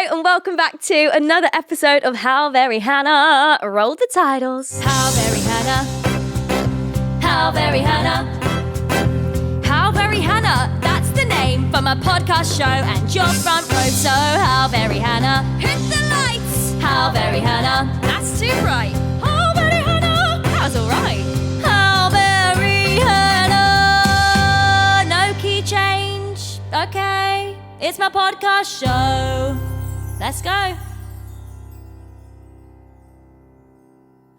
Hello and welcome back to another episode of How Very Hannah. Roll the titles. How Very Hannah. How Very Hannah. How Very Hannah. That's the name for my podcast show and your front row. So How Very Hannah. Hit the lights. How Very Hannah. That's too bright. How Very Hannah. That's all right. How Very Hannah. No key change. Okay. It's my podcast show. Let's go.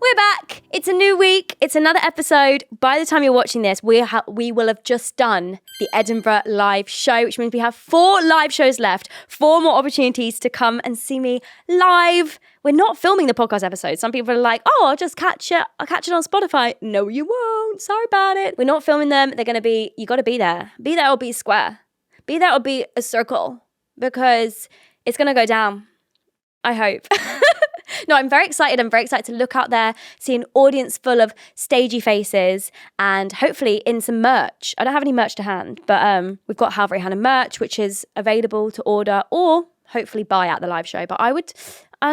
We're back. It's a new week. It's another episode. By the time you're watching this, we will have just done the Edinburgh live show, which means we have 4 live shows left, 4 more opportunities to come and see me live. We're not filming the podcast episode. Some people are like, oh, I'll just catch it. I'll catch it on Spotify. No, you won't. Sorry about it. We're not filming them. They're going to be, you got to be there. Be there or be square. Be there or be a circle, because it's going to go down. I hope. No, I'm very excited. I'm very excited to look out there, see an audience full of stagey faces, and hopefully in some merch. I don't have any merch to hand, but we've got How Very Hannah merch, which is available to order or hopefully buy at the live show. But I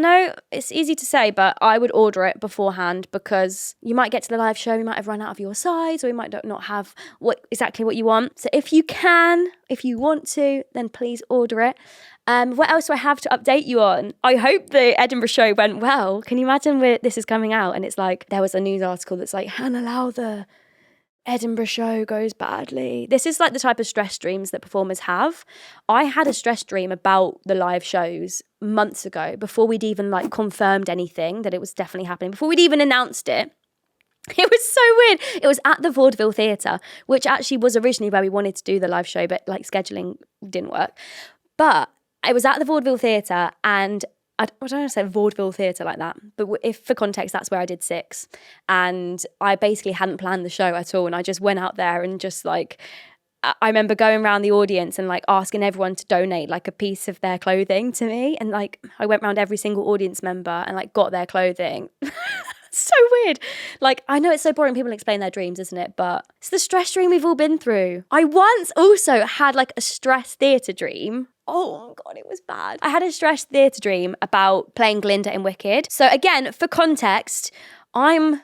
know it's easy to say, but I would order it beforehand, because you might get to the live show, you might have run out of your size, or you might not have exactly what you want. So if you want to, then please order it. What else do I have to update you on? I hope the Edinburgh show went well. Can you imagine this is coming out and it's like, there was a news article that's like, Hannah Lau, the Edinburgh show goes badly. This is like the type of stress dreams that performers have. I had a stress dream about the live shows months ago, before we'd even like confirmed anything that it was definitely happening, before we'd even announced it. It was so weird. It was at the Vaudeville Theatre, which actually was originally where we wanted to do the live show, but like scheduling didn't work. But I was at the Vaudeville Theatre, and I don't want to say Vaudeville Theatre like that, but if for context, that's where I did 6. And I basically hadn't planned the show at all. And I just went out there and just like, I remember going around the audience and like asking everyone to donate like a piece of their clothing to me. And like, I went around every single audience member and like got their clothing. So weird. Like, I know it's so boring people explain their dreams, isn't it? But it's the stress dream we've all been through. I once also had like a stress theatre dream. Oh God, it was bad. I had a stress theatre dream about playing Glinda in Wicked. So again, for context, I'm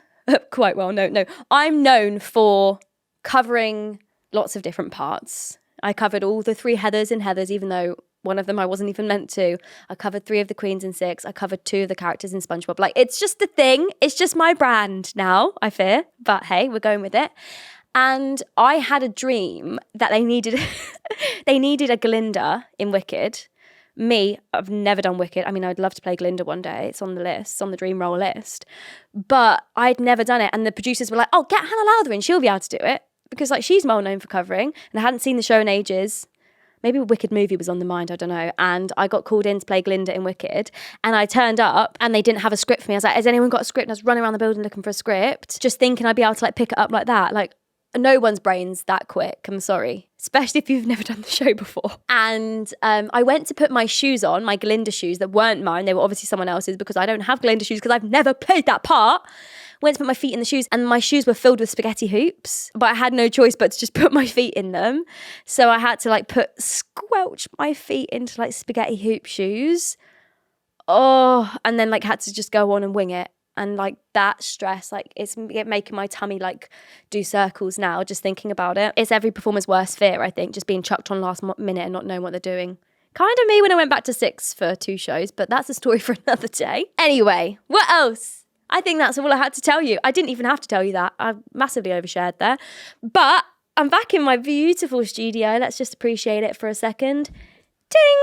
I'm known for covering lots of different parts. I covered all the 3 Heathers in Heathers, even though one of them I wasn't even meant to. I covered 3 of the Queens in 6. I covered 2 of the characters in SpongeBob. Like, it's just the thing. It's just my brand now, I fear. But hey, we're going with it. And I had a dream that they needed a Glinda in Wicked. Me, I've never done Wicked. I mean, I'd love to play Glinda one day. It's on the list. It's on the dream roll list. But I'd never done it. And the producers were like, oh, get Hannah Lowther in. She'll be able to do it. Because like, she's well known for covering. And I hadn't seen the show in ages. Maybe a Wicked movie was on the mind, I don't know. And I got called in to play Glinda in Wicked. And I turned up and they didn't have a script for me. I was like, has anyone got a script? And I was running around the building looking for a script, just thinking I'd be able to like pick it up like that. Like, no one's brain's that quick, I'm sorry. Especially if you've never done the show before. And I went to put my shoes on, my Glinda shoes that weren't mine. They were obviously someone else's, because I don't have Glinda shoes because I've never played that part. Went to put my feet in the shoes, and my shoes were filled with spaghetti hoops, but I had no choice but to just put my feet in them. So I had to like squelch my feet into like spaghetti hoop shoes. Oh, and then like had to just go on and wing it. And like that stress, like it's making my tummy like do circles now, just thinking about it. It's every performer's worst fear, I think, just being chucked on last minute and not knowing what they're doing. Kind of me when I went back to 6 for 2 shows, but that's a story for another day. Anyway, what else? I think that's all I had to tell you. I didn't even have to tell you that. I massively overshared there. But I'm back in my beautiful studio. Let's just appreciate it for a second. Ding!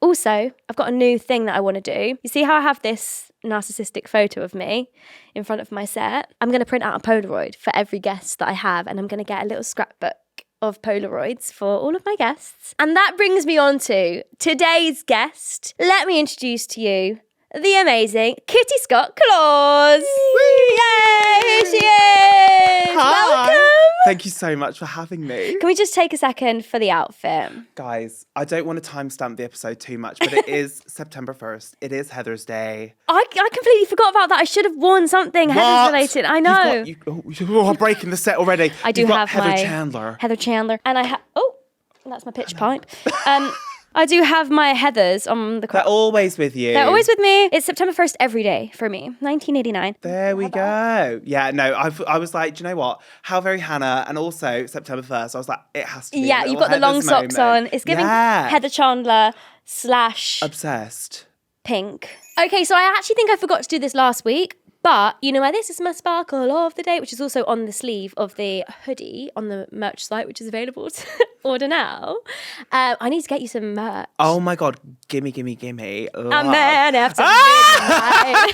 Also, I've got a new thing that I want to do. You see how I have this narcissistic photo of me in front of my set? I'm going to print out a Polaroid for every guest that I have, and I'm going to get a little scrapbook of Polaroids for all of my guests. And that brings me on to today's guest. Let me introduce to you the amazing Kitty Scott-Claus. Yay! Here she is! Hi. Welcome! Thank you so much for having me. Can we just take a second for the outfit? Guys, I don't want to timestamp the episode too much, but it is September 1st. It is Heather's Day. I completely forgot about that. I should have worn something Heather's related. I know. You're breaking the set already. I do have Heather my Chandler. Heather Chandler. And I have... Oh, that's my pitch pipe. I do have my Heathers on the They're always with you. They're always with me. It's September 1st every day for me. 1989. There we go. Yeah, no, I was like, do you know what? How very Hannah, and also September 1st. I was like, it has to be. Yeah, you've got the long socks on. It's giving Heather Chandler / obsessed. Pink. Okay, so I actually think I forgot to do this last week. But you know where this is my sparkle of the day, which is also on the sleeve of the hoodie on the merch site, which is available to order now. I need to get you some merch. Oh my God, gimme. A man after midnight.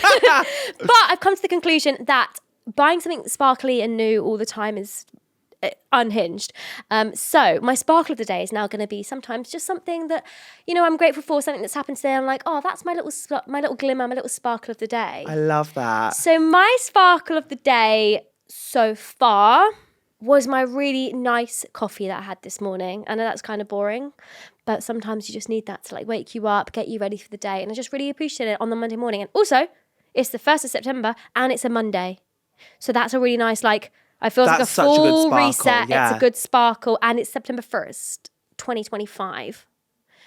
But I've come to the conclusion that buying something sparkly and new all the time is unhinged. So my sparkle of the day is now going to be sometimes just something that, you know, I'm grateful for, something that's happened today. I'm like, oh, that's my little glimmer, my little sparkle of the day. I love that. So my sparkle of the day so far was my really nice coffee that I had this morning. I know that's kind of boring, but sometimes you just need that to like wake you up, get you ready for the day. And I just really appreciate it on the Monday morning. And also, it's the 1st of September and it's a Monday. So that's a really nice, like, I feel like a full reset. Yeah. It's a good sparkle, and it's September 1st, 2025.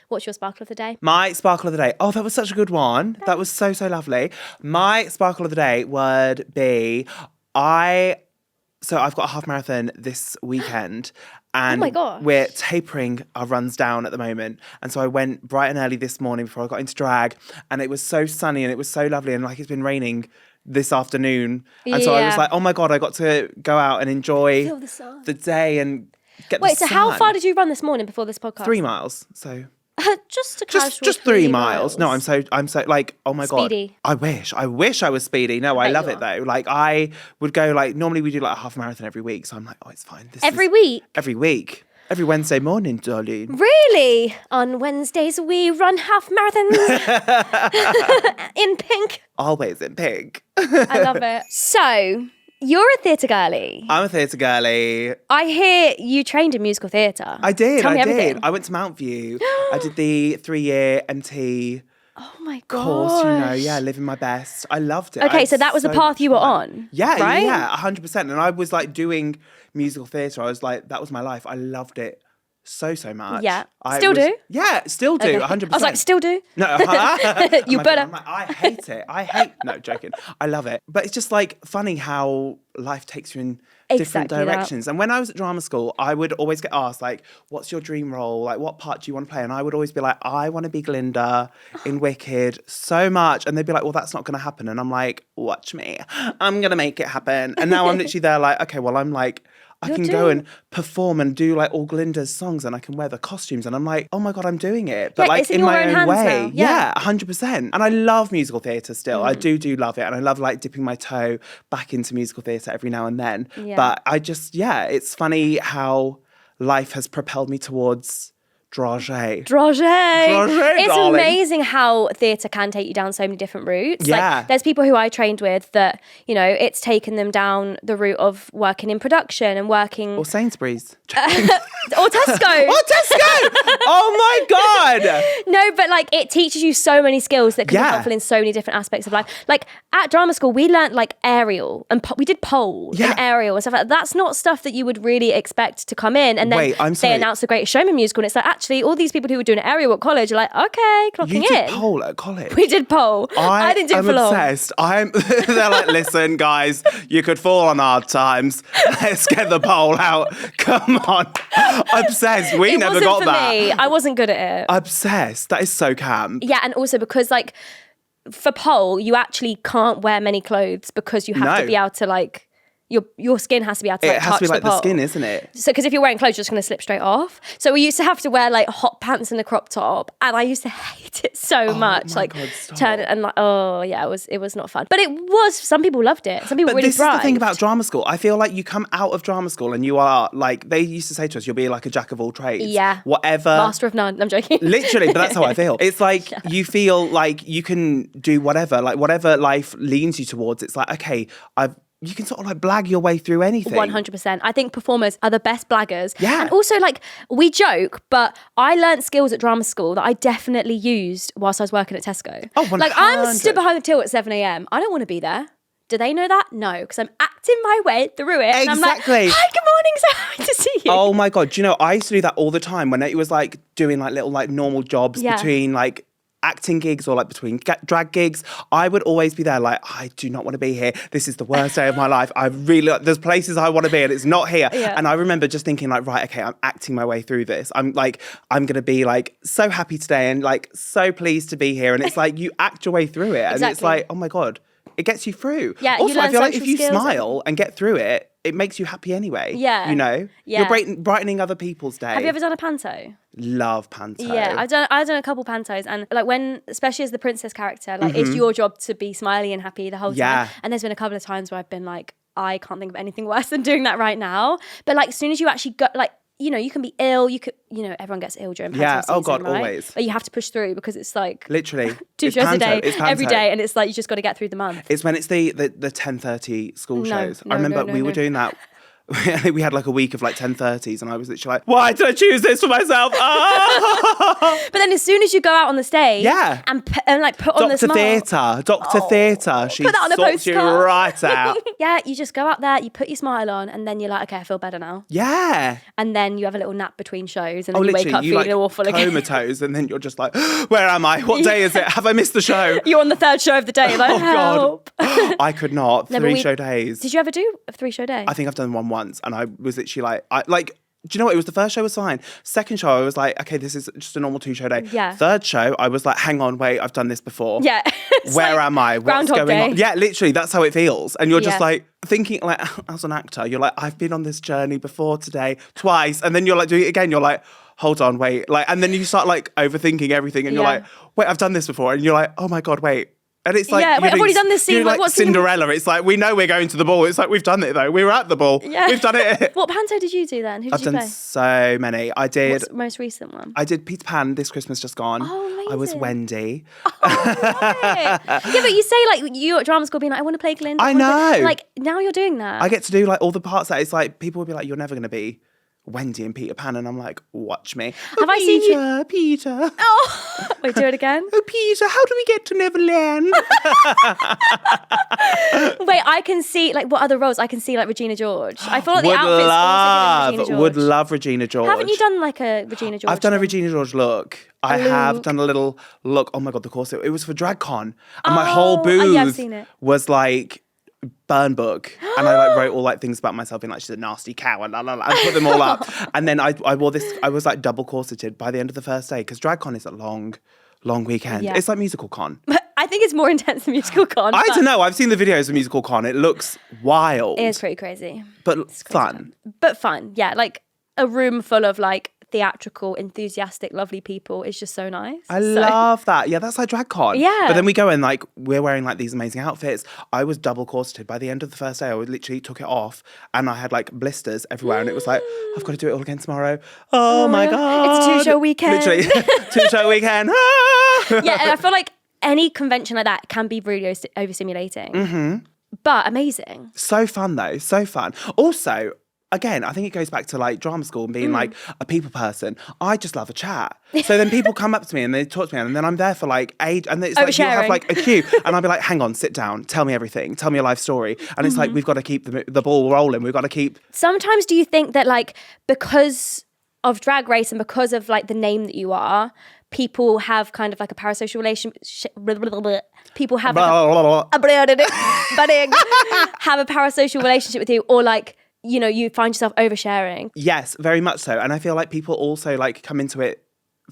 What's your sparkle of the day? My sparkle of the day. Oh, that was such a good one. That was so lovely. My sparkle of the day would be so I've got a half marathon this weekend. And oh my gosh. We're tapering our runs down at the moment. And so I went bright and early this morning before I got into drag. And it was so sunny and it was so lovely. And like it's been raining this afternoon. And so I was like, oh my God, I got to go out and enjoy the day and get the sun. Wait, so how far did you run this morning before this podcast? 3 miles. So just a casual just 3 miles. No, I'm so like, oh my speedy. God. I wish I was speedy. No, I love it though. Like I would go like, normally we do like a half marathon every week. So I'm like, oh, it's fine. Every week? Every week. Every Wednesday morning, darling. Really? On Wednesdays we run half marathons in pink. Always in pink. I love it. So, you're a theatre girly. I'm a theatre girly. I hear you trained in musical theatre. I did. Tell me everything. I went to Mount View. I did the 3-year MT Oh my God. course, you know, living my best. I loved it. Okay, so that was the path you were on. Yeah, right? yeah, 100%. And I was like doing musical theatre. I was like, that was my life. I loved it so much. Yeah. Still do? Yeah, still do, Okay. 100%. I was like, still do? No, you better. I'm like, I hate it. No, joking. I love it. But it's just like funny how life takes you in different directions. And when I was at drama school, I would always get asked, like, what's your dream role? Like, what part do you want to play? And I would always be like, I want to be Glinda in Wicked so much. And they'd be like, well, that's not going to happen. And I'm like, watch me. I'm going to make it happen. And now I'm literally there like, okay, well, I'm like, I can go and perform and do like all Glinda's songs and I can wear the costumes and I'm like, oh my God, I'm doing it. But like in my own way. Yeah, 100%. And I love musical theatre still. I do love it. And I love like dipping my toe back into musical theatre every now and then. Yeah. But I just, it's funny how life has propelled me towards dragé. It's darling. Amazing how theatre can take you down so many different routes. Yeah. Like, there's people who I trained with that, you know, it's taken them down the route of working in production and working... Or Sainsbury's. or Tesco. Oh my God. No, but like it teaches you so many skills that can be helpful in so many different aspects of life. Like at drama school, we learned like aerial and we did pole and aerial and stuff like that. That's not stuff that you would really expect to come in. And then they announced the Greatest Showman musical and it's like, actually, all these people who were doing aerial at college are like, okay, clocking in. You did pole at college? We did pole. I didn't do it for long. I'm obsessed. They're like, listen, guys, you could fall on hard times. Let's get the pole out. Come on. Obsessed. We never got that. Me. I wasn't good at it. Obsessed. That is so camp. Yeah, and also because like for pole, you actually can't wear many clothes because you have to be able to like your skin has to be able to like, touch the pole. It has to be like the skin, isn't it? So because if you're wearing clothes, you're just going to slip straight off. So we used to have to wear like hot pants and a crop top, and I used to hate it so much. Like turn it and like it was not fun. But it was. Some people loved it. Some people really thrived. This is the thing about drama school. I feel like you come out of drama school and you are like they used to say to us, you'll be like a jack of all trades. Yeah. Whatever. Master of none. I'm joking. Literally, but that's how I feel. It's like you feel like you can do whatever. Like whatever life leans you towards. It's like okay, you can sort of like blag your way through anything. 100%. I think performers are the best blaggers. Yeah. And also like we joke, but I learned skills at drama school that I definitely used whilst I was working at Tesco. Oh, 100%. Like I'm stood behind the till at 7 a.m. I don't want to be there. Do they know that? No, because I'm acting my way through it. And I'm like, Exactly. hi, good morning, so happy to see you. Oh my God. Do you know, I used to do that all the time when it was like doing like little like normal jobs between like acting gigs or like between drag gigs. I would always be there like, I do not want to be here. This is the worst day of my life. I really, there's places I want to be and it's not here. Yeah. And I remember just thinking like, right, okay, I'm acting my way through this. I'm going to be like so happy today and like so pleased to be here. And it's like, you act your way through it. And it's like, oh my God, it gets you through. Yeah, also, I feel like if you skills smile and get through it, it makes you happy anyway. Yeah. You know? Yeah. You're brightening other people's day. Have you ever done a panto? Love panto. Yeah, I've done a couple pantos, and like when, especially as the princess character, like it's your job to be smiley and happy the whole time. And there's been a couple of times where I've been like, I can't think of anything worse than doing that right now. But like as soon as you actually go, like, you know, you can be ill, you could, you know, everyone gets ill during panto season, oh God, right? always. But you have to push through because it's like literally 2 shows a day, It's every panto. day, and it's like you just got to get through the month. It's when it's the 10:30 school shows. I remember we were no. doing that. I think we had like a week of like 10:30s and I was literally like, why did I choose this for myself? But then as soon as you go out on the stage and like put on the smile. Dr. Theatre. She put that on a sorts you postcard. right out. Yeah, you just go out there, you put your smile on, and then you're like, okay, I feel better now. Yeah. And then you have a little nap between shows, and then you literally, wake up feeling awful again. comatose, and then you're just like, where am I? What day is it? Have I missed the show? You're on the 3rd show of the day, like, help. God. I could not. 3-show days. Did you ever do a 3-show day? I think I've done one once, and I was literally like, do you know what? It was the first show was fine. Second show, I was like, okay, this is just a normal 2-show day. Yeah. Third show, I was like, hang on, wait, I've done this before. Yeah. Where am I? What's Groundhog going Day. on? Yeah, literally, that's how it feels. And you're just like thinking, like, as an actor, you're like, I've been on this journey before today, twice. And then you're like doing it again. You're like, hold on, wait. Like, and then you start like overthinking everything. And you're like, wait, I've done this before. And you're like, oh my God, wait. And it's like, wait, I've already done this scene. You're like what's Cinderella. It's like, we know we're going to the ball. It's like, we've done it though. We were at the ball. Yeah. We've done it. What panto did you do then? Who did you play? I've done so many. I did. What's the most recent one? I did Peter Pan this Christmas just gone. Oh, amazing. I was Wendy. Oh, right. Yeah, but you say like you at drama school being like, I want to play Glinda. I know. Like now you're doing that. I get to do like all the parts that it's like, people will be like, you're never going to be Wendy and Peter Pan. And I'm like, watch me. Have I seen you? Peter. Oh, wait, do it again. Oh, Peter, how do we get to Neverland? Wait, I can see like what other roles? I can see like Regina George. I feel like the outfits also Regina George. Would love Regina George. Haven't you done like a Regina George? I've done a thing? Regina George look. I have done a little look. Oh my God, the course. It was for Dragcon. And my whole booth yeah, I've seen it. was like burn book. And I like wrote all like things about myself in like, she's a nasty cow. And I put them all up. And then I wore this, I was like double corseted by the end of the first day. Because Dragcon is a long weekend. Yeah. It's like musical con. I think it's more intense than musical con. I don't know. I've seen the videos of musical con. It looks wild. It is pretty crazy. But It's crazy fun. But fun, yeah. Like a room full of like theatrical, enthusiastic, lovely people is just so nice. I love that. Yeah, that's like Dragcon. Yeah. But then we go in like, we're wearing like these amazing outfits. I was double corseted. By the end of the first day, I literally took it off and I had like blisters everywhere. And it was like, I've got to do it all again tomorrow. Oh my God. It's a 2-show weekend. Literally, 2-show weekend. Ah! Yeah, and I feel like any convention like that can be really overstimulating. Mm-hmm. But amazing. So fun though. So fun. Also, again, I think it goes back to like drama school and being like a people person. I just love a chat. So then people come up to me and they talk to me and then I'm there for like age and it's like you'll have like a queue and I'll be like, hang on, sit down, tell me everything, tell me your life story. And it's like, we've got to keep the ball rolling. We've got to keep... Sometimes do you think that like because of Drag Race and because of like the name that you are, people have kind of like a parasocial relationship. People have like have a parasocial relationship with you, or like, you know, you find yourself oversharing. Yes, very much so. And I feel like people also like come into it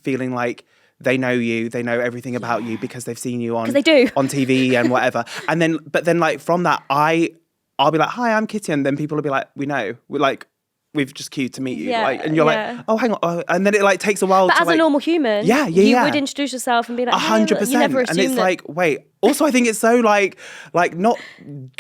feeling like they know you, they know everything about you because they've seen you on TV and whatever. And then, but then like from that, I'll be like, hi, I'm Kitty. And then people will be like, we know. We're like, we've just queued to meet you. Yeah, like, and you're like, oh, hang on. Oh, and then it like takes a while but to as like, a normal human, you would introduce yourself and be like, 100%. You never assume and it's that. like, wait. Also, I think it's so like not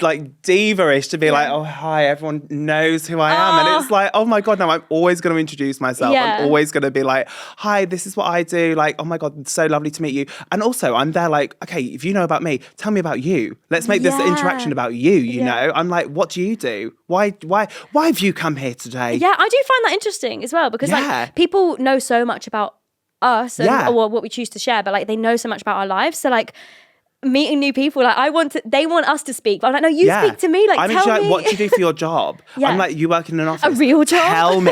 like diva-ish to be like, oh, hi, everyone knows who I am. And it's like, oh my God, no, I'm always going to introduce myself. Yeah. I'm always going to be like, hi, this is what I do. Like, oh my God, it's so lovely to meet you. And also I'm there like, okay, if you know about me, tell me about you. Let's make this interaction about you, you know? I'm like, what do you do? Why have you come here today? Yeah, I do find that interesting as well because like people know so much about us and or what we choose to share, but like they know so much about our lives. So like meeting new people. Like they want us to speak. But I'm like, no, you speak to me. Like, I mean, tell she's me. like, what do you do for your job? Yeah. I'm like, you work in an office. A real job?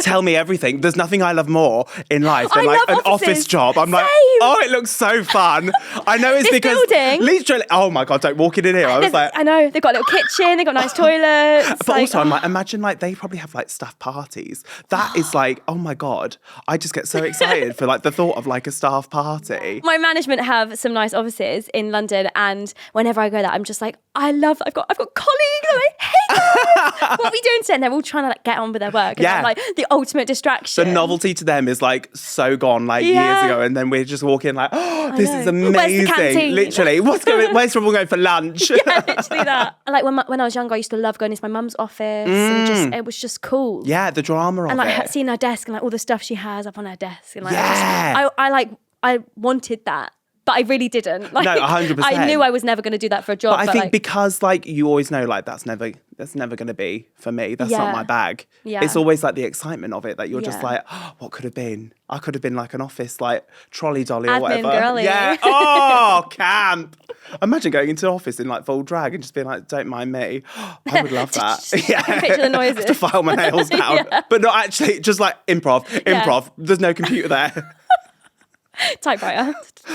Tell me everything. There's nothing I love more in life than I like an love office offices. job. I'm like, Same. oh, it looks so fun. I know it's This because building- literally, oh my God, don't walk in here. I was like, I know, they've got a little kitchen, they've got nice toilets. but also I'm like, imagine like they probably have like staff parties. That is like, oh my God, I just get so excited for like the thought of like a staff party. My management have some nice offices in London, and whenever I go there, I'm just like, I've got colleagues. I'm like, hey guys, what are we doing today? And they're all trying to like get on with their work. And I'm like the ultimate distraction. The novelty to them is like so gone like years ago, and then we're just walking like, oh, this is amazing. Where's the canteen? Literally, where's everyone going for lunch? Yeah, literally that. Like when I was younger, I used to love going into my mum's office, and it was just cool. Yeah, the drama of and like it. seeing her desk and like all the stuff she has up on her desk, and like Yeah. I wanted that. But I really didn't. Like, No, 100%. I knew I was never going to do that for a job. But I think because like you always know like that's never going to be for me. That's not my bag. Yeah. It's always like the excitement of it that you're just Yeah. like, oh, what could have been? I could have been like an office like trolley dolly or Admin whatever. girly. Yeah. Oh, camp. Imagine going into an office in like full drag and just being like, don't mind me. I would love that. Yeah. I can picture the noises. To file my nails down. Yeah. But not actually, just like improv. There's no computer there. Typewriter.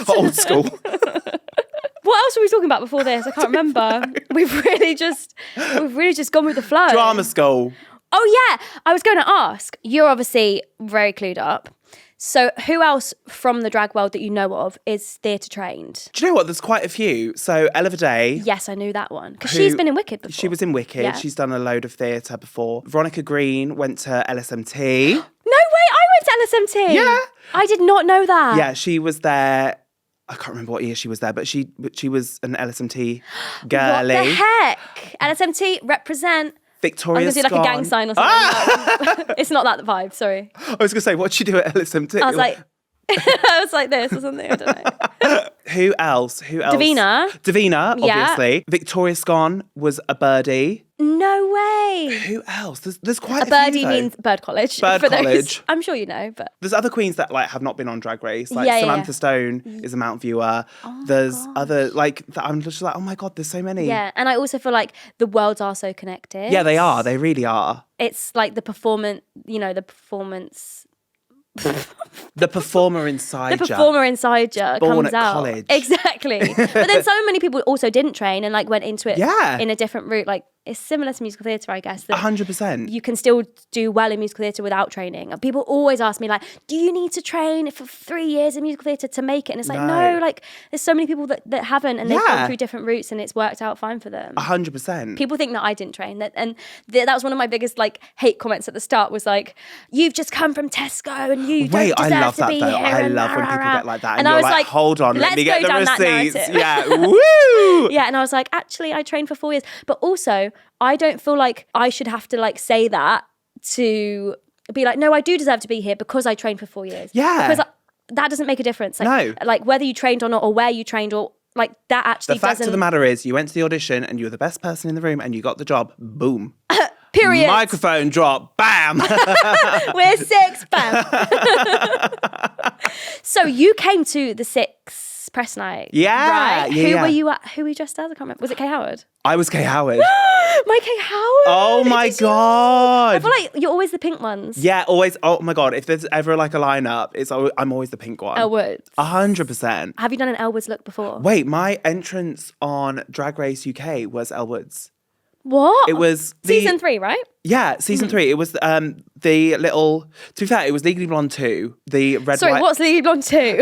Old school. What else were we talking about before this? I can't remember. We've really just gone with the flow. Drama school. Oh yeah, I was going to ask. You're obviously very clued up. So who else from the drag world that you know of is theatre trained? Do you know what? There's quite a few. So Ella Day. Yes, I knew that one. Because she's been in Wicked before. She was in Wicked. Yeah. She's done a load of theatre before. Veronica Green went to LSMT. No way, I went to LSMT. Yeah. I did not know that. Yeah, she was there. I can't remember what year she was there, but she was an LSMT girly. What the heck? LSMT represent. Victoria I'm going to do like a gang sign or something. It's not that vibe, sorry. I was going to say, what'd she do at LSMT? I was like, I was like this or something, I don't know. Who else? Davina, obviously. Yeah. Victoria Scone was a birdie. No way. Who else? There's quite a A birdie few, though. means bird college. Bird for those. college. I'm sure you know, but There's other queens that like have not been on Drag Race. Like Yeah, yeah, Samantha yeah. Stone is a Mount Viewer. There's other like that I'm just like, oh my God, there's so many. yeah. And I also feel like the worlds are so connected. Yeah, they are. They really are. It's like the performance. The performer inside The ya. performer inside you Born comes at out. college. Exactly. But then so many people also didn't train and like went into it Yeah. in a different route. Like it's similar to musical theatre, I guess. That 100%. you can still do well in musical theatre without training. And people always ask me like, do you need to train for 3 years in musical theatre to make it? And it's like, no, like there's so many people that haven't and they've gone through different routes and it's worked out fine for them. 100%. People think that I didn't train. That was one of my biggest like hate comments at the start was like, you've just come from Tesco and you don't deserve I love to that be though. here. I and love when rah, people rah, rah. get like that. And you're I was like, hold on, let let's me get go the down that receipts. narrative. Yeah, woo! Yeah, and I was like, actually, I trained for 4 years. But also, I don't feel like I should have to like say that to be like, no, I do deserve to be here because I trained for 4 years. Yeah. Because that doesn't make a difference. Like, No. Like whether you trained or not or where you trained or like that actually The fact doesn't. of the matter is, you went to the audition and you were the best person in the room and you got the job. Boom. Period. Microphone drop. Bam. We're six. Bam. So you came to the Six press night. Yeah, Right? yeah, Who yeah. were you at? Who were you dressed as? I can't remember. Was it Kay Howard? I was Kay Howard. My Kay Howard. Oh my Did you- God. I feel like you're always the pink ones. Yeah, always. Oh my God. If there's ever like a lineup, I'm always the pink one. Elwoods. 100%. Have you done an Elwoods look before? Wait, my entrance on Drag Race UK was Elwoods. What? It was season 3, right? Yeah, season 3. It was the little. To be fair, it was Legally Blonde 2. The red. Sorry, white, what's Legally Blonde 2?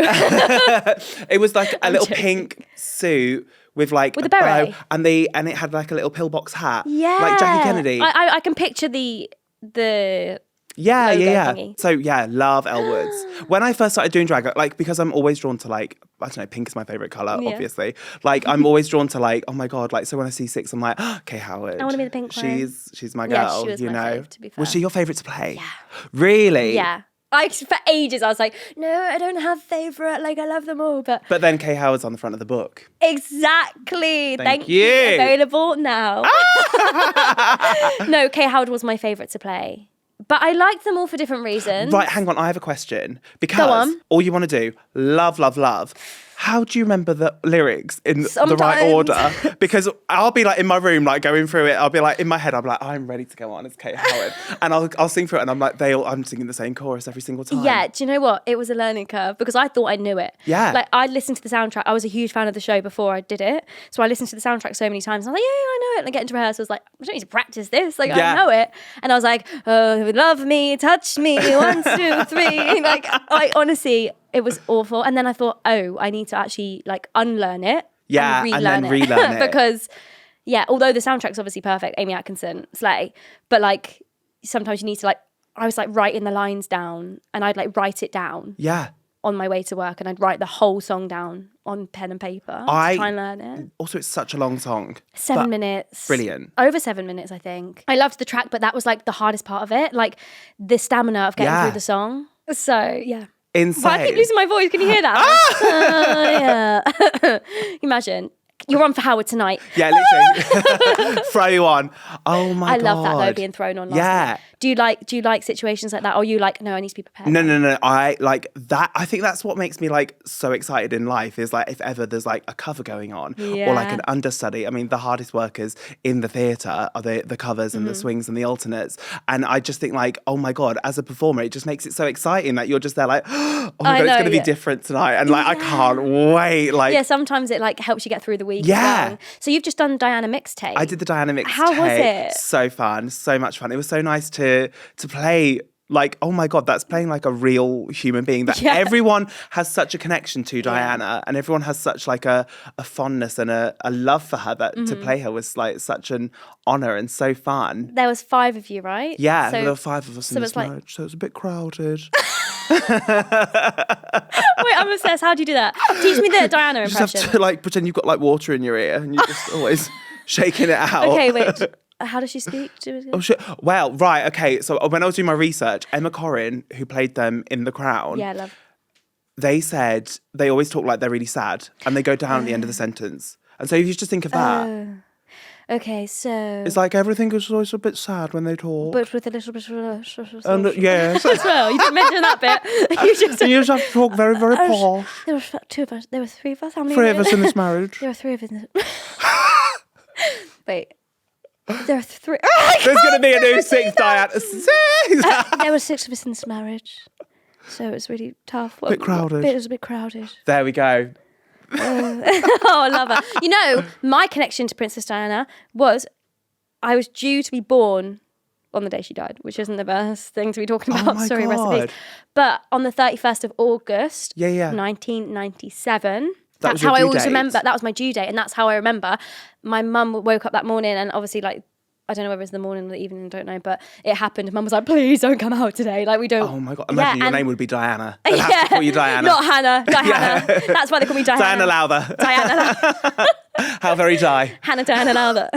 It was like a little joking. pink suit with like With a a beret? bow, and it had like a little pillbox hat. Yeah. Like Jackie Kennedy. I can picture the Yeah, logo yeah. thingy. So yeah, love Elwoods. When I first started doing drag, like because I'm always drawn to like, I don't know, pink is my favourite colour, Yeah. obviously. Like I'm always drawn to like, oh my God, like so when I see Six, I'm like, oh, Kay Howard. I wanna be the pink one. She's my Yeah, girl, she was you my know. fave, to be Was fair. she your favourite to play? Yeah. Really? Yeah. For ages, I was like, no, I don't have favourite. Like, I love them all. But But then Kay Howard's on the front of the book. exactly. Thank you. you. Available now. No, Kay Howard was my favourite to play. But I liked them all for different reasons. Right, hang on, I have a question. Because on. all you want to do, love, love, love. how do you remember the lyrics in the right Sometimes. order? Because I'll be like in my room, like going through it. I'll be like in my head, I'm like, I'm ready to go on as Kate Howard. And I'll sing through it and I'm like, I'm singing the same chorus every single time. Yeah, do you know what? It was a learning curve because I thought I knew it. Yeah. Like I listened to the soundtrack. I was a huge fan of the show before I did it. So I listened to the soundtrack so many times. I was like, yeah, I know it. And I get into rehearsals like, I don't need to practice this. Like I know it. And I was like, oh, love me, touch me, 1, 2, 3. Like I honestly, it was awful. And then I thought, oh, I need to actually like unlearn it. Yeah, and then relearn it. Because yeah, although the soundtrack's obviously perfect, Amy Atkinson, slay. But like sometimes you need to like, I was like writing the lines down and I'd like write it down. Yeah. On my way to work and I'd write the whole song down on pen and paper to try and learn it. Also, it's such a long song. 7 minutes. Brilliant. Over 7 minutes, I think. I loved the track, but that was like the hardest part of it. Like the stamina of getting through the song. So, yeah. Insane. But I keep losing my voice. Can you hear that? Yeah. Imagine. You're on for Howard tonight. Yeah, literally. Throw you on. Oh my God. I love that though, being thrown on last minute. Do you like situations like that? Or are you like, no, I need to be prepared? No. I like that. I think that's what makes me like so excited in life is like if ever there's like a cover going on or like an understudy. I mean, the hardest workers in the theatre are the covers and the swings and the alternates. And I just think like, oh my God, as a performer, it just makes it so exciting that you're just there like, oh my God, it's going to be different tonight. And like, I can't wait. Like, yeah, sometimes it like helps you get through the week. Yeah. As well. So you've just done Diana mixtape. I did the Diana mixtape. How was it? So fun, so much fun. It was so nice to play like, oh my God, that's playing like a real human being that everyone has such a connection to Diana and everyone has such like a fondness and a love for her that to play her was like such an honour and so fun. There was 5 of you, right? Yeah, so, there were 5 of us in this marriage, so it was a bit crowded. Wait, I'm obsessed. How do you do that? Teach me the Diana impression. You just have to like pretend you've got like water in your ear and you're just always shaking it out. Okay, wait. How does she speak? Oh shit! Well, right, okay. So when I was doing my research, Emma Corrin, who played them in The Crown, they said they always talk like they're really sad, and they go down at the end of the sentence. And so if you just think of that, okay, so it's like everything is always a bit sad when they talk, but with a little bit of and yes, as well. You didn't mention that bit. You just have to talk very, very posh. There were 2 of us. There were 3 of us. How many? 3 of us in this marriage. There were 3 of us. Wait. There are 3. There's going to be a new 6th Diana. There were 6 of us in this marriage, so it was really tough. Bit crowded. It was a bit crowded. There we go. Oh, I love her. You know, my connection to Princess Diana was I was due to be born on the day she died, which isn't the best thing to be talking about. Sorry, recipes. But on the 31st of August, 1997. That's how I always remember. That was my due date, and that's how I remember. My mum woke up that morning, and obviously, like, I don't know whether it was the morning or the evening, I don't know, but it happened. Mum was like, "Please don't come out today. Like, we don't." Oh my God! Imagine your name would be Diana. They'd have to call you Diana, not Hannah. Diana. That's why they call me Diana. Diana Lowther. Diana Lowther. How very die. Hannah Diana Lowther.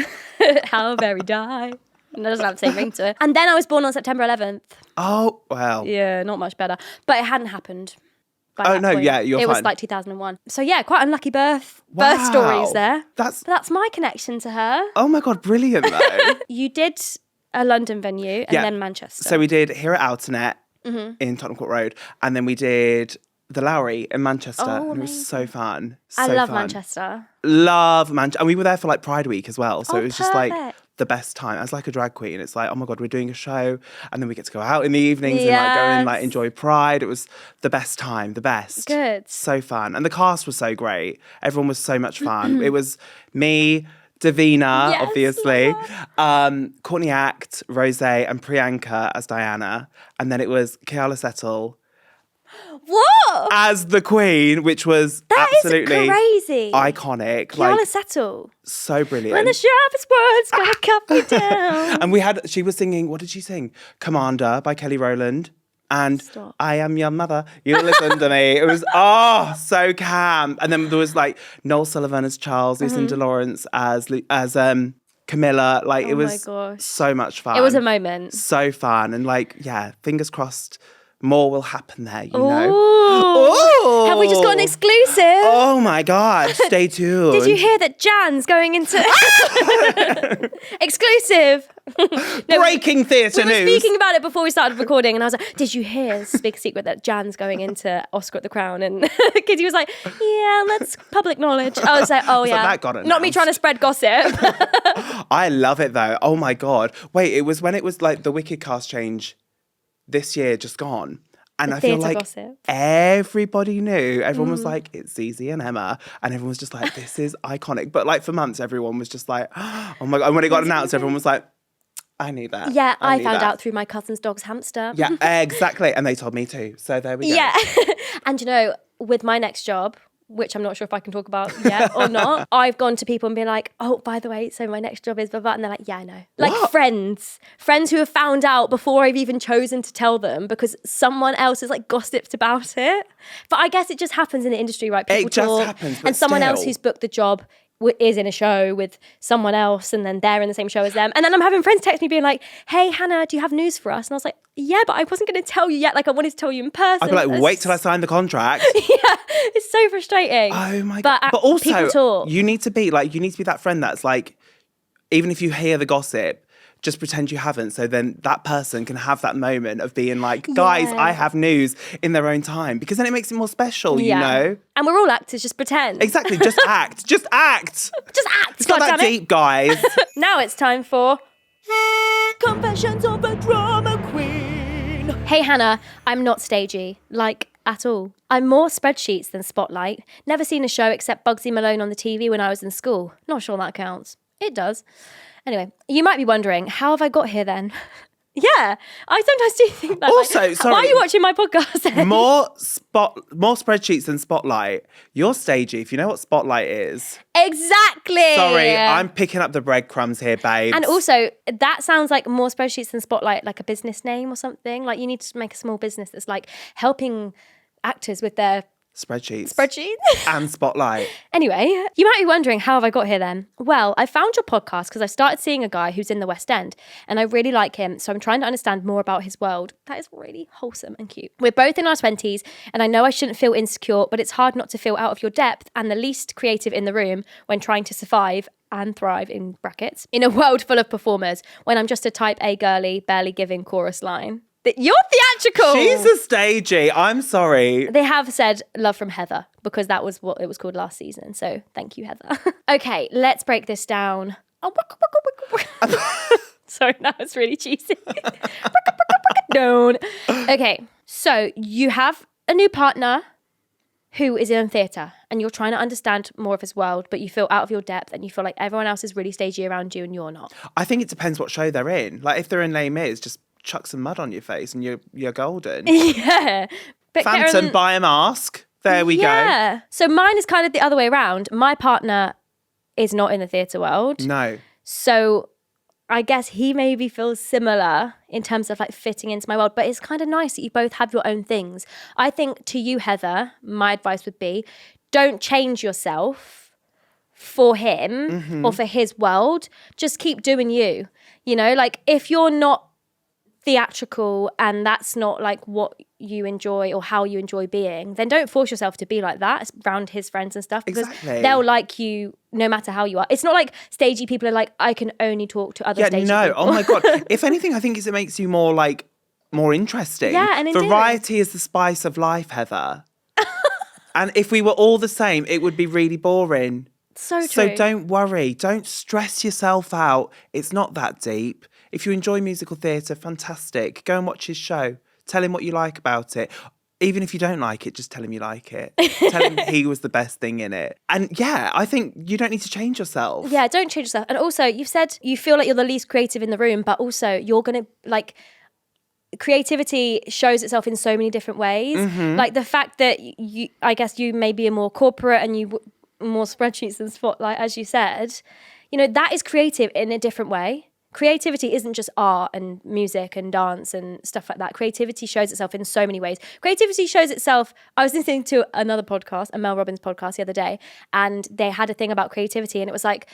How very die. And it doesn't have the same ring to it. And then I was born on September 11th. Oh well. Yeah, not much better, but it hadn't happened. Oh no, yeah, you're fine. It was like 2001. So yeah, quite unlucky birth stories there. That's my connection to her. Oh my God, brilliant though. You did a London venue and then Manchester. So we did here at Altonet in Tottenham Court Road, and then we did the Lowry in Manchester. Oh, and it was so fun. I love Manchester. Love Manchester. And we were there for like Pride Week as well. So it was just like perfect. the best time. As like a drag queen, it's like, oh my God, we're doing a show, and then we get to go out in the evenings and like go and like enjoy Pride. It was the best time, the best. Good. So fun. And the cast was so great. Everyone was so much fun. It was me, Davina, obviously, Courtney Act, Rose, and Priyanka as Diana. And then it was Keala Settle What? as the Queen, which was absolutely crazy. iconic. Keala Settle. So brilliant. When the sharpest words gonna cut me down. And she was singing, what did she sing? Commander by Kelly Rowland. And I am your mother, you listen to me. It was, so camp. And then there was like Noel Sullivan as Charles, Lucinda Lawrence as Camilla. Like, it was so much fun. It was a moment. So fun. And like, yeah, fingers crossed more will happen there, you Ooh. know. Ooh. Have we just got an exclusive? Oh my God, stay tuned. Did you hear that Jan's going into... Exclusive. Breaking theatre We were news. speaking about it before we started recording, and I was like, did you hear, this big secret, that Jan's going into Oscar at the Crown? And Kitty was like, yeah, that's public knowledge. I was like, oh yeah. that got Not me announced. trying to spread gossip. I love it though. Oh my God. Wait, it was when it was like the Wicked cast change this year just gone. And I feel theatre like gossip. everybody knew. Everyone was like, it's Zizi and Emma. And everyone was just like, this is iconic. But like for months, everyone was just like, oh my God. And when it got announced, everyone was like, I knew that. Yeah, I knew found that. out through my cousin's dog's hamster. Yeah, exactly. And they told me too. So there we go. Yeah. And you know, with my next job, which I'm not sure if I can talk about yet or not, I've gone to people and been like, oh, by the way, so my next job is blah, blah. And they're like, yeah, I know. Like What? friends who have found out before I've even chosen to tell them because someone else has like gossiped about it. But I guess it just happens in the industry, right? People It just talk, happens, but and someone else still. who's booked the job is in a show with someone else, and then they're in the same show as them. And then I'm having friends text me being like, hey, Hannah, do you have news for us? And I was like, yeah, but I wasn't going to tell you yet. Like, I wanted to tell you in person. I'd be like, wait till I sign the contract. Yeah, it's so frustrating. Oh my But, God. But also, people talk. you need to be that friend that's like, even if you hear the gossip, just pretend you haven't. So then that person can have that moment of being like, guys, Yeah. I have news in their own time. Because then it makes it more special, you know? And we're all actors, just pretend. Exactly. Just act. Just act. Just act. It's not that goddammit. deep, guys. Now it's time for Confessions of a Drama Queen. Hey Hannah, I'm not stagey, like at all. I'm more spreadsheets than spotlight. Never seen a show except Bugsy Malone on the TV when I was in school. Not sure that counts. It does. Anyway, you might be wondering, how have I got here then? Yeah, I sometimes do think that. Also, like, sorry. why are you watching my podcast then? more spreadsheets than Spotlight. You're stagey. If you know what Spotlight is. Exactly. Sorry, I'm picking up the breadcrumbs here, babes. And also, that sounds like more spreadsheets than Spotlight, like a business name or something. Like you need to make a small business that's like helping actors with their Spreadsheets. spreadsheets. And Spotlight. Anyway, you might be wondering, how have I got here then? Well, I found your podcast because I started seeing a guy who's in the West End and I really like him. So I'm trying to understand more about his world. That is really wholesome and cute. We're both in our 20s and I know I shouldn't feel insecure, but it's hard not to feel out of your depth and the least creative in the room when trying to survive and thrive, in brackets, in a world full of performers when I'm just a type A girly, barely giving chorus line. You're theatrical. She's a stagey. I'm sorry. They have said love from Heather because that was what it was called last season. So thank you, Heather. Okay, let's break this down. Sorry, that was really cheesy. Down. Okay, so you have a new partner who is in theatre and you're trying to understand more of his world, but you feel out of your depth and you feel like everyone else is really stagey around you and you're not. I think it depends what show they're in. Like if they're in Les Mis, just chuck some mud on your face and you're golden. Yeah. But Phantom, Karen, buy a mask. There we go. Yeah. So mine is kind of the other way around. My partner is not in the theatre world. No. So I guess he maybe feels similar in terms of like fitting into my world, but it's kind of nice that you both have your own things. I think to you, Heather, my advice would be don't change yourself for him or for his world. Just keep doing you. You know, like if you're not theatrical and that's not like what you enjoy or how you enjoy being, then don't force yourself to be like that around his friends and stuff because Exactly. they'll like you no matter how you are. It's not like stagey people are like, I can only talk to other stagey people. Oh my God. If anything, I think it makes you more interesting. Yeah, and endearing. Variety is the spice of life, Heather. And if we were all the same, it would be really boring. So true. So don't worry. Don't stress yourself out. It's not that deep. If you enjoy musical theatre, fantastic. Go and watch his show. Tell him what you like about it. Even if you don't like it, just tell him you like it. Tell him he was the best thing in it. And yeah, I think you don't need to change yourself. Yeah, don't change yourself. And also, you've said you feel like you're the least creative in the room, but also you're going to like... creativity shows itself in so many different ways. Like the fact that you, I guess you may be a more corporate and you more spreadsheets than Spotlight, as you said, you know, that is creative in a different way. Creativity isn't just art and music and dance and stuff like that. Creativity shows itself in so many ways. Creativity shows itself. I was listening to another podcast, a Mel Robbins podcast the other day, and they had a thing about creativity, and it was like,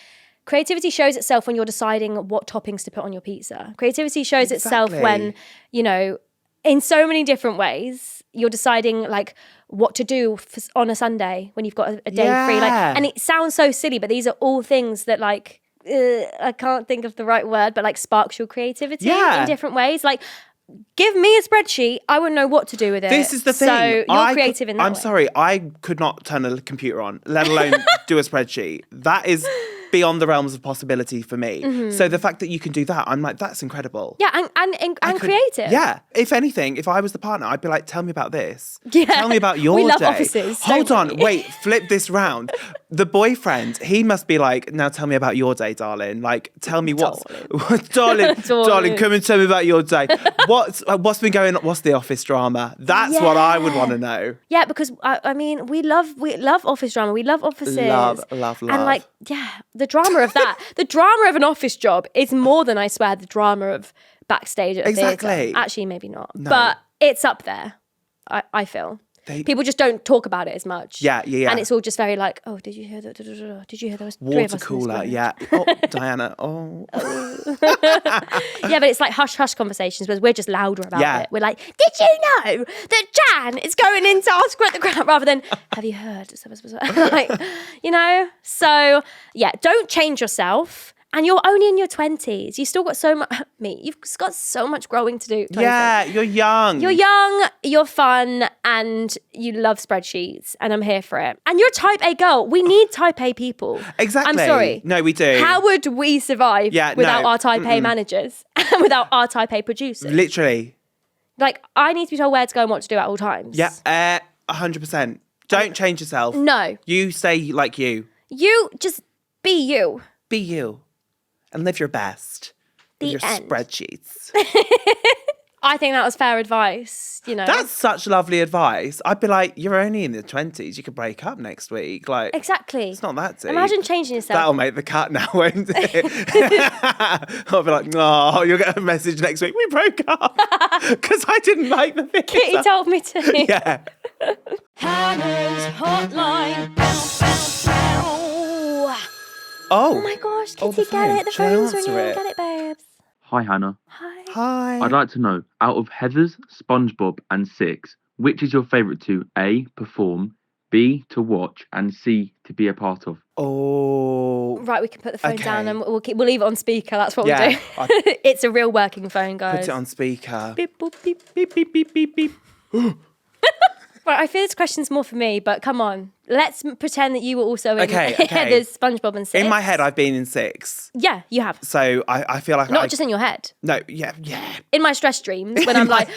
creativity shows itself when you're deciding what toppings to put on your pizza. Creativity shows itself when, you know, in so many different ways. You're deciding like what to do on a Sunday when you've got a day free. Like, and it sounds so silly, but these are all things that like, I can't think of the right word, but like sparks your creativity in different ways. Like, give me a spreadsheet, I wouldn't know what to do with it. This is the thing. So you're creative in that I'm way. sorry, I could not turn a computer on, let alone do a spreadsheet. That is beyond the realms of possibility for me. So the fact that you can do that, I'm like, that's incredible. Yeah, and creative. Yeah. If anything, if I was the partner, I'd be like, tell me about this. Yeah. Tell me about your day. We love offices. Hold on, wait, flip this round. The boyfriend, he must be like, now tell me about your day, darling. Like, tell me darling, come and tell me about your day. What's been going on? What's the office drama? That's what I would want to know. Yeah, because I mean, we love office drama. We love offices. Love. And like, the drama of that, the drama of an office job is more than, I swear, the drama of backstage at a theatre. Actually, maybe not. No. But it's up there, I feel. People just don't talk about it as much. Yeah. And it's all just very like, oh, did you hear that? Did you hear there was water cooler? Yeah. Oh, Diana. Oh. Yeah, but it's like hush conversations, whereas we're just louder about it. We're like, did you know that Jan is going in to ask at the ground, rather than, have you heard? Like, you know. So yeah, don't change yourself. And you're only in your 20s. You still got so much. You've got so much growing to do. Yeah, you're young. You're young, you're fun, and you love spreadsheets, and I'm here for it. And you're a type A girl. We need type A people. Exactly. I'm sorry. No, we do. How would we survive without our type A managers and without our type A producers? Literally. Like, I need to be told where to go and what to do at all times. Yeah, 100%. Don't change yourself. No. You stay like you. You just be you. Be you. And live your best with your spreadsheets. I think that was fair advice, you know. That's such lovely advice. I'd be like, you're only in the 20s. You could break up next week. Like, exactly. It's not that deep. Imagine changing yourself. That'll make the cut now, won't it? I'll be like, oh, you'll get a message next week. We broke up because I didn't like the thing. Kitty told me to. Yeah. Hannah's hotline. Oh my gosh, Kitty, get it. The phone's ringing. Get it, babes. Hi, Hannah. Hi. I'd like to know, out of Heathers, SpongeBob and Six, which is your favourite to A, perform, B, to watch, and C, to be a part of? Oh. Right, we can put the phone down and we'll leave it on speaker. That's what we'll do. It's a real working phone, guys. Put it on speaker. Beep, boop, beep, beep, beep, beep, beep, beep. Right, I feel this question's more for me, but come on. Let's pretend that you were also in Heathers, SpongeBob and Six. In my head, I've been in Six. Yeah, you have. So I feel like Not just in your head. No, yeah. In my stress dreams, when I'm like,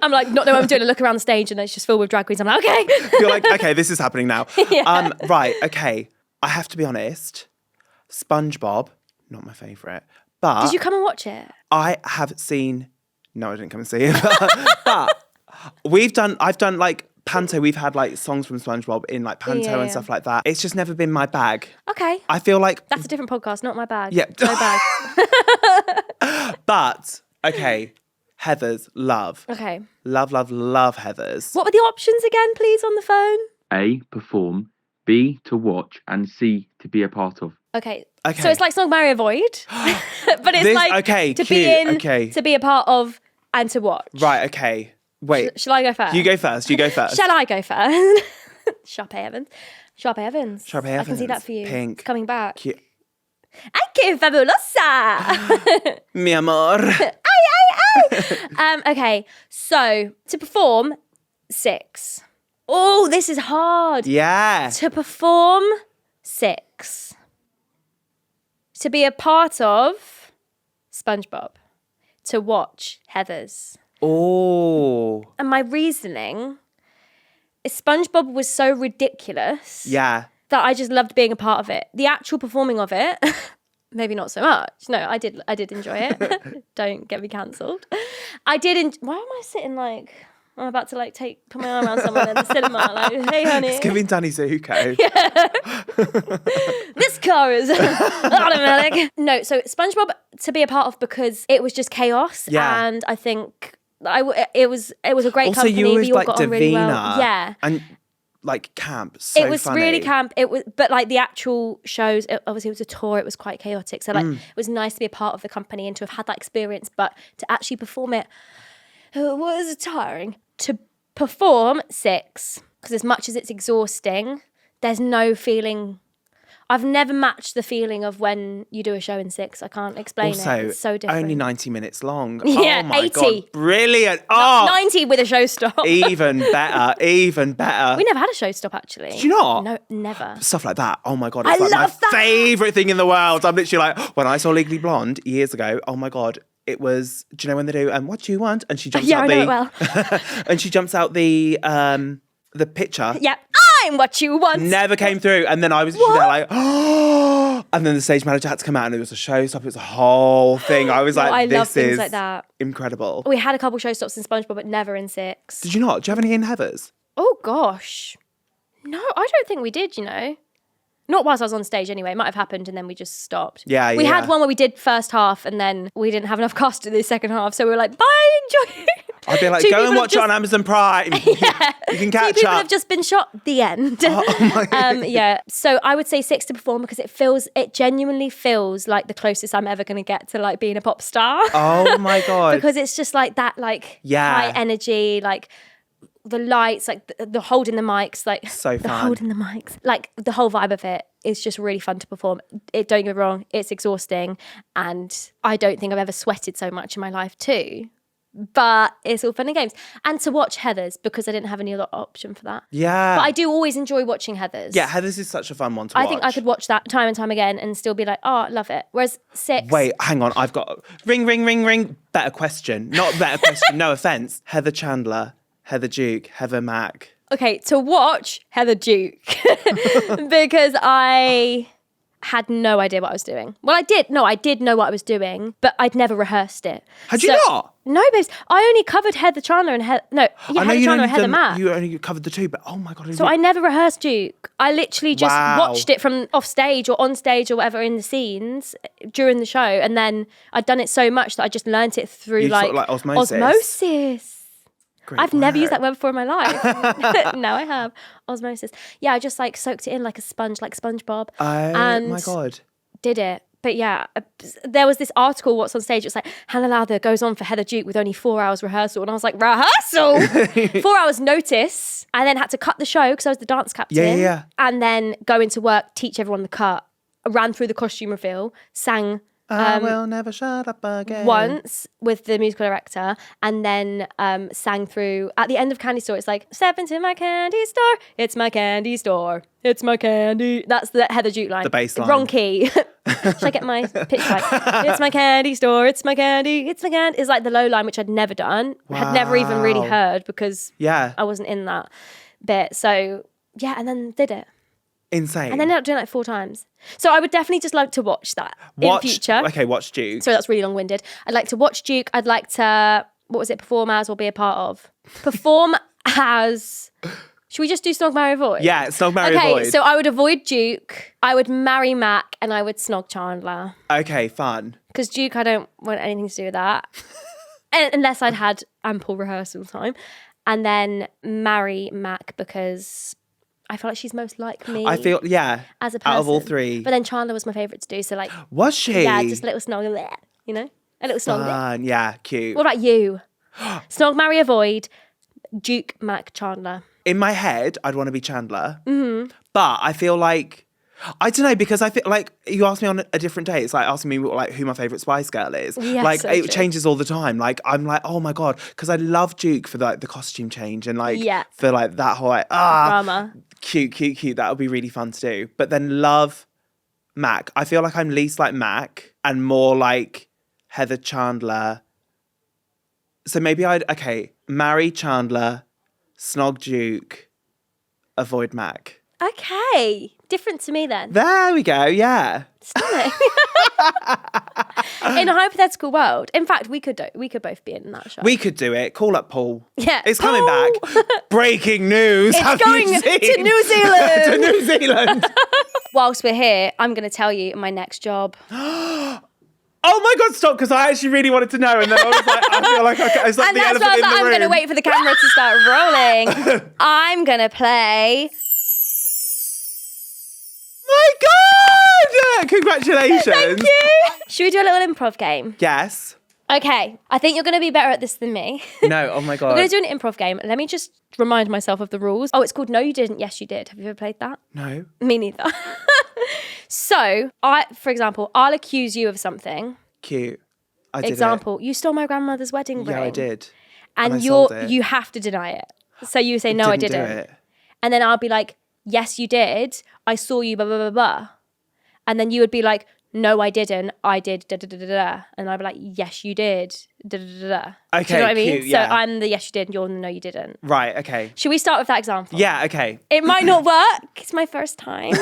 not knowing what I'm doing, I look around the stage and it's just filled with drag queens. I'm like, okay. You're like, okay, this is happening now. Yeah. Right, okay. I have to be honest. SpongeBob, not my favourite, but... Did you come and watch it? I have seen... No, I didn't come and see it. But I've done like Panto. We've had like songs from SpongeBob in like Panto and stuff like that. It's just never been my bag. Okay. I feel like... That's a different podcast, not my bag. Yeah. No bag. But, okay, Heathers, love. Okay. Love Heathers. What were the options again, please, on the phone? A, perform, B, to watch, and C, to be a part of. Okay. So it's like Snog, Marry, Avoid, but it's to be in, to be a part of, and to watch. Right, okay. Wait. Shall I go first? You go first. Shall I go first? Sharpay Evans. I can see that for you. Pink. It's coming back. Cute. Ay, que fabulosa! Mi amor. Ay. Okay, so to perform, Six. Oh, this is hard. Yeah. To perform, Six. To be a part of, SpongeBob. To watch, Heathers. Oh. And my reasoning is SpongeBob was so ridiculous. Yeah. That I just loved being a part of it. The actual performing of it, maybe not so much. No, I did enjoy it. Don't get me cancelled. Why am I sitting like... I'm about to like put my arm around someone in the cinema, like, hey honey. It's giving Danny Zuko. Yeah. This car is automatic. No, so SpongeBob to be a part of because it was just chaos. Yeah. And I think it was a great also, company. You always we all like got Davina, on really well. Yeah. And like camp. So it was funny. really camp. But like the actual shows, obviously it was a tour. It was quite chaotic. So like it was nice to be a part of the company and to have had that experience, but to actually perform it. was it tiring? To perform, 6. Because as much as it's exhausting, there's no feeling. I've never matched the feeling of when you do a show in 6. I can't explain it. It's so different. Only 90 minutes long. Yeah, oh my 80. God, brilliant. Oh, 90 with a showstop. even better, even better. We never had a showstop, actually. Did you not? No, never. Stuff like that. Oh my God, I it's like my love that. favourite thing in the world. I'm literally like, when I saw Legally Blonde years ago, oh my God, it was, do you know when they do, what do you want? And she jumps out I know it well. and she jumps out the picture. Yeah, I'm what you want. Never came through. And then I was there like, oh, and then the stage manager had to come out and it was a showstop. It was a whole thing. I was like, I this love things is like that. incredible. We had a couple showstops in SpongeBob, but never in 6. Did you not? Do you have any in Heathers? Oh, gosh. No, I don't think we did, you know. Not whilst I was on stage anyway. It might have happened and then we just stopped. Yeah, We had one where we did first half and then we didn't have enough cast to do the second half. So we were like, bye, enjoy. I'd be like, go and watch it on Amazon Prime. Yeah. You can 2 catch people up. have just been shot. The end. Oh my God. Yeah. So I would say 6 to perform because it genuinely feels like the closest I'm ever going to get to like being a pop star. Oh my God. Because it's just like that, like high energy, like the lights, like the holding the mics, like So the fun. holding the mics, like the whole vibe of it is just really fun to perform. Don't get me wrong, it's exhausting, and I don't think I've ever sweated so much in my life too. But it's all fun and games, and to watch Heathers because I didn't have any other option for that. Yeah. But I do always enjoy watching Heathers. Yeah, Heathers is such a fun one to watch. I think I could watch that time and time again and still be like, oh, I love it. Whereas 6. Wait, hang on. I've got ring, ring, ring, ring. Better question. Not better question. No offense. Heather Chandler, Heather Duke, Heather Mack. Okay, to watch Heather Duke because I had no idea what I was doing. Well, I did know what I was doing, but I'd never rehearsed it. Had you not? No, babes. I only covered Heather Chandler and Heather Chandler and Heather Mack. You only covered the two, but oh my God. So I never rehearsed Duke. I literally just watched it from off stage or on stage or whatever in the scenes during the show, and then I'd done it so much that I just learnt it through sort of like osmosis. Osmosis. Great I've never used work. that word before in my life. Now I have. Osmosis. Yeah, I just like soaked it in like a sponge, like SpongeBob. Oh and my God. did it. But yeah, there was this article, What's on Stage, it's like, Hannah Lowther goes on for Heather Duke with only 4 hours rehearsal. And I was like, rehearsal? 4 hours notice. I then had to cut the show because I was the dance captain. Yeah. And then go into work, teach everyone the cut. I ran through the costume reveal, sang I will never shut up again. once with the musical director, and then sang through at the end of Candy Store. It's like, step into my candy store, it's my candy store, it's my candy. That's the Heather Duke line. The bass line. Wrong key. Should I get my pitch right? It's my candy store, it's my candy, it's my candy. It's like the low line, which I'd never done. Had never even really heard because I wasn't in that bit. So yeah, and then did it. Insane. And then ended up doing it like 4 times. So I would definitely just like to watch that in future. Okay, watch Duke. So that's really long-winded. I'd like to watch Duke. I'd like to, perform as or be a part of? Perform as... Should we just do Snog, Marry, Avoid? Yeah, Snog, Marry, okay, Avoid. Okay, so I would avoid Duke. I would marry Mac and I would Snog Chandler. Okay, fun. Because Duke, I don't want anything to do with that. Unless I'd had ample rehearsal time. And then marry Mac because... I feel like she's most like me. I feel, as a person. out of all 3. But then Chandler was my favourite to do. So like, was she? yeah, just a little snog there, you know, a little snog there. Fun, yeah, cute. What about you? Snog, marry, avoid. Duke, Mac, Chandler. In my head, I'd want to be Chandler. Mm-hmm. But I feel like, I don't know, because I feel like you ask me on a different day. It's like asking me like who my favourite Spice Girl is. Yeah, like so it true. changes all the time. Like I'm like, oh my God, because I love Duke for like the costume change and like for like that whole like drama. Cute. That would be really fun to do. But then love Mac. I feel like I'm least like Mac and more like Heather Chandler. So maybe marry Chandler, Snog Duke, avoid Mac. Okay, different to me then. There we go, yeah. Stunning. In a hypothetical world, in fact, we could both be in that show. We could do it. Call up Paul. Yeah, it's Paul. coming back. Breaking news. It's Have going you seen? to New Zealand. To New Zealand. Whilst we're here, I'm going to tell you my next job. Oh my God, stop, because I actually really wanted to know. And then I was like, I feel like it's like And the that's elephant why I was in like, the I'm room. going to wait for the camera to start rolling. I'm going to play... My God! Congratulations. Thank you. Should we do a little improv game? Yes. Okay, I think you're going to be better at this than me. No, oh my God. We're going to do an improv game. Let me just remind myself of the rules. Oh, it's called No You Didn't, Yes You Did. Have you ever played that? No. Me neither. So, for example, I'll accuse you of something. Cute. I did Example, you stole my grandmother's wedding ring. Yeah, I did. And I sold it. you have to deny it. So you say, no, I Didn't didn't. do it. And then I'll be like, yes, you did. I saw you, blah, blah, blah, blah. And then you would be like, no, I didn't. I did, da, da, da, da, da. And I'd be like, yes, you did, da, da, da, da. Okay, Do you know what I mean? cute, yeah. So I'm the yes, you did, and you're the no, you didn't. Right, okay. Should we start with that example? Yeah, okay. It might not work. It's my first time.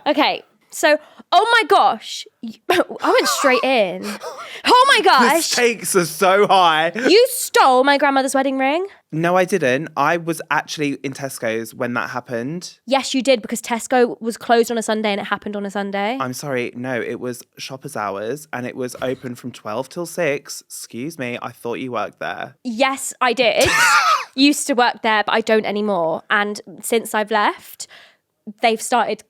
Okay. So, oh my gosh. I went straight in. Oh my The gosh. stakes are so high. You stole my grandmother's wedding ring? No, I didn't. I was actually in Tesco's when that happened. Yes, you did, because Tesco was closed on a Sunday and it happened on a Sunday. I'm sorry. No, it was shoppers hours and it was open from 12 till 6. Excuse me. I thought you worked there. Yes, I did. Used to work there, but I don't anymore. And since I've left, they've started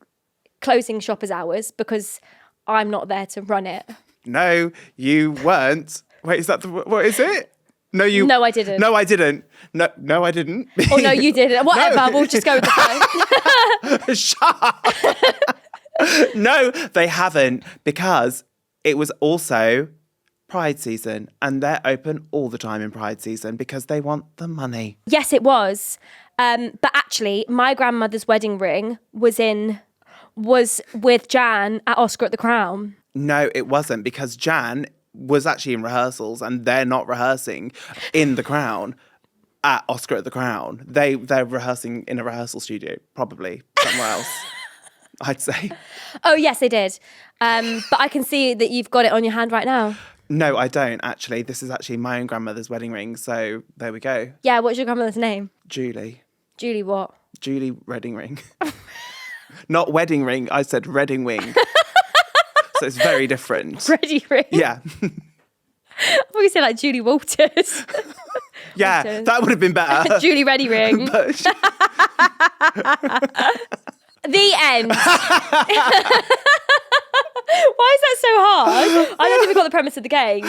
closing shoppers hours because I'm not there to run it. No, you weren't. Wait, is that what is it? No, you. No, I didn't. No, I didn't. No, I didn't. Oh, no, you didn't. Whatever, No. we'll just go with the flow. Shut up. No, they haven't, because it was also Pride season and they're open all the time in Pride season because they want the money. Yes, it was. But actually, my grandmother's wedding ring was with Jan at Oscar at the Crown. No, it wasn't, because Jan was actually in rehearsals and they're not rehearsing in the Crown at Oscar at the Crown. They're rehearsing in a rehearsal studio, probably somewhere else, I'd say. Oh, yes, they did. But I can see that you've got it on your hand right now. No, I don't, actually. This is actually my own grandmother's wedding ring, so there we go. Yeah, what's your grandmother's name? Julie. Julie what? Julie Redding Ring. Not wedding ring, I said Redding Wing. So it's very different. Freddie Ring? Yeah. I thought you said like Julie Walters. Yeah, Walters. that would have been better. Julie Ready Ring. But The end. Why is that so hard? I don't think we got the premise of the game.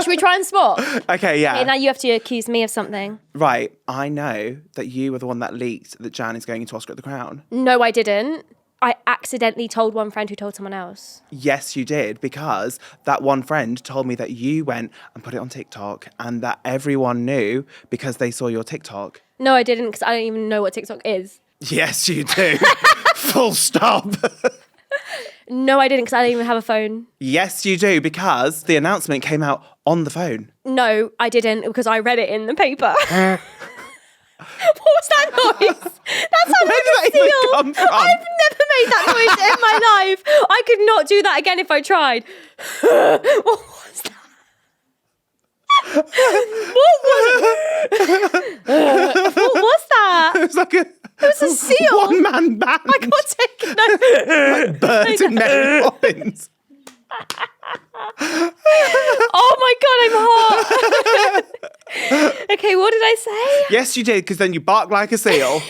Should we try and spot? okay, yeah. Okay, now you have to accuse me of something. Right, I know that you were the one that leaked that Jan is going into Oscar at the Crown. No, I didn't. I accidentally told one friend who told someone else. Yes, you did, because that one friend told me that you went and put it on TikTok and that everyone knew because they saw your TikTok. No, I didn't, because I don't even know what TikTok is. Yes, you do. Full stop. No, I didn't, because I don't even have a phone. Yes, you do, because the announcement came out on the phone. No, I didn't, because I read it in the paper. What was that noise? That sounded Where did like that a even seal. come from? I've never made that noise in my life. I could not do that again if I tried. What was that? What was that? It was like It was a seal. one-man band. I got taken over. Like Birds and Mary Poppins. Oh my God, I'm hot. Okay, what did I say? Yes, you did, because then you barked like a seal.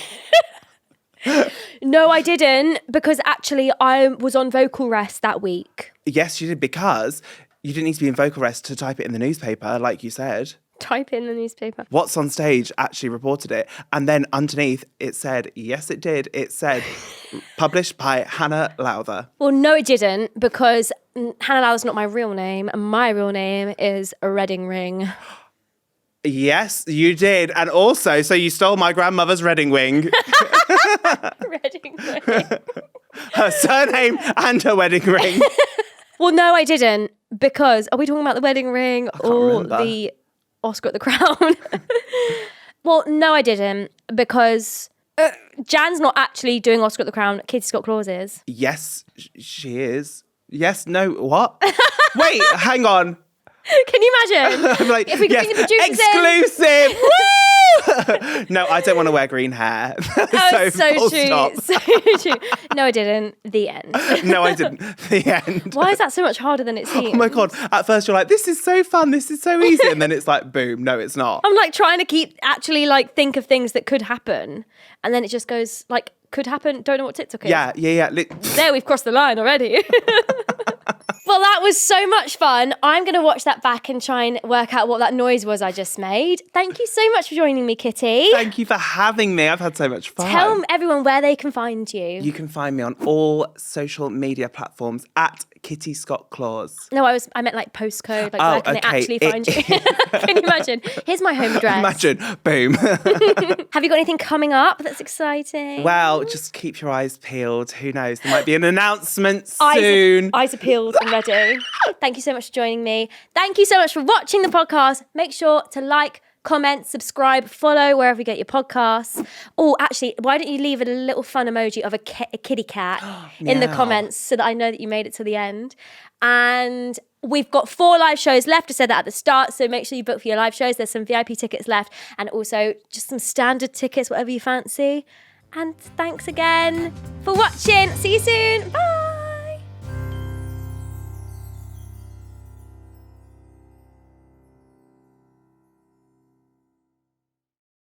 No, I didn't, because actually I was on vocal rest that week. Yes, you did, because you didn't need to be in vocal rest to type it in the newspaper, like you said. Type in the newspaper. What's on Stage actually reported it. And then underneath it said, yes, it did. It said, published by Hannah Lowther. Well, no, it didn't, because Hannah Lau's not my real name, and my real name is Redding Ring. Yes, you did. And also, so you stole my grandmother's Redding Wing, Redding Ring. her surname and her wedding ring. Well, no, I didn't, because are we talking about the wedding ring or remember. the Oscar at the Crown? Well, no, I didn't, because Jan's not actually doing Oscar at the Crown. Katie Scott-Claus is. Yes, she is. Yes, no, what? Wait, hang on. Can you imagine? I'm like, If we could yes, bring the producers in. exclusive. Woo! No, I don't want to wear green hair. Oh, so full true. stop. So true. No, I didn't. The end. No, I didn't. The end. Why is that so much harder than it seems? Oh my God. At first you're like, this is so fun. This is so easy. And then it's like, boom. No, it's not. I'm like trying to like think of things that could happen. And then it just goes like, could happen. Don't know what TikTok is. Yeah. There, we've crossed the line already. Well, that was so much fun. I'm going to watch that back and try and work out what that noise was I just made. Thank you so much for joining me, Kitty. Thank you for having me. I've had so much fun. Tell everyone where they can find you. You can find me on all social media platforms at Kitty Scott-Claus. No, I meant like postcode. Like where can they actually find you? Can you imagine? Here's my home address. Imagine. Boom. Have you got anything coming up that's exciting? Well, just keep your eyes peeled. Who knows? There might be an announcement soon. Eyes are peeled and ready. Thank you so much for joining me. Thank you so much for watching the podcast. Make sure to like, comment, subscribe, follow wherever you get your podcasts. Oh, actually, why don't you leave a little fun emoji of a kitty cat in the comments so that I know that you made it to the end. And we've got 4 live shows left. I said that at the start, so make sure you book for your live shows. There's some VIP tickets left and also just some standard tickets, whatever you fancy. And thanks again for watching. See you soon. Bye.